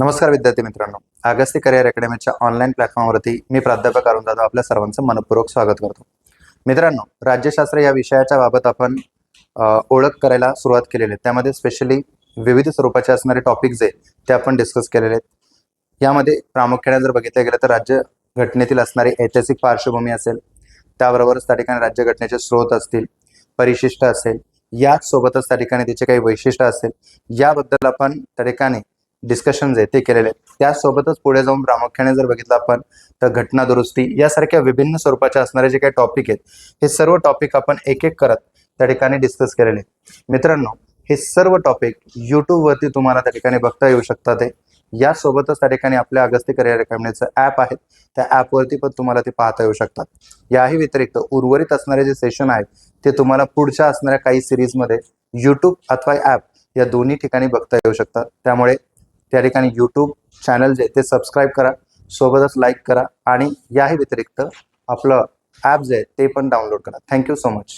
नमस्कार विद्यार्थी मित्रांनो, अगस्ती करिअर अकॅडमीच्या ऑनलाईन प्लॅटफॉर्मवरती मी प्राध्यापक अरुण जाधव आपल्या सर्वांचं मनपूर्वक स्वागत करतो. मित्रांनो, राज्यशास्त्र या विषयाच्या बाबत आपण ओळख करायला सुरुवात केलेली आहे. त्यामध्ये स्पेशली विविध स्वरूपाचे असणारे टॉपिक जे ते आपण डिस्कस केलेले आहेत. यामध्ये प्रामुख्याने जर बघितलं गेलं तर राज्य घटनेतील असणारी ऐतिहासिक पार्श्वभूमी असेल, त्याबरोबरच त्या ठिकाणी राज्यघटनेचे स्रोत असतील, परिशिष्ट असेल, यासोबतच त्या ठिकाणी तिचे काही वैशिष्ट्य असेल, याबद्दल आपण त्या ठिकाणी डिस्कशन जे ते केलेले आहेत. त्यासोबतच पुढे जाऊन प्रामुख्याने जर बघितलं आपण तर घटना दुरुस्ती यासारख्या विभिन्न स्वरूपाचे असणारे जे काही टॉपिक आहेत, हे सर्व टॉपिक आपण एक एक करत त्या ठिकाणी डिस्कस केलेले आहेत. मित्रांनो, हे सर्व टॉपिक यूट्यूबवरती तुम्हाला त्या ठिकाणी बघता येऊ शकतात. यासोबतच त्या ठिकाणी आपल्या अगस्ती करिअर अकॅडमीचं ॲप आहे, त्या ॲपवरती पण तुम्हाला ते पाहता येऊ शकतात. याही व्यतिरिक्त उर्वरित असणारे जे सेशन आहेत ते तुम्हाला पुढच्या असणाऱ्या काही सिरीजमध्ये यूट्यूब अथवा ॲप या दोन्ही ठिकाणी बघता येऊ शकतात. त्यामुळे त्या ठिकाणी यूट्यूब चॅनल जे ते सबस्क्राईब करा, सोबतच लाईक करा आणि याही व्यतिरिक्त आपलं ॲप जे आहे ते पण डाउनलोड करा. Thank you so much.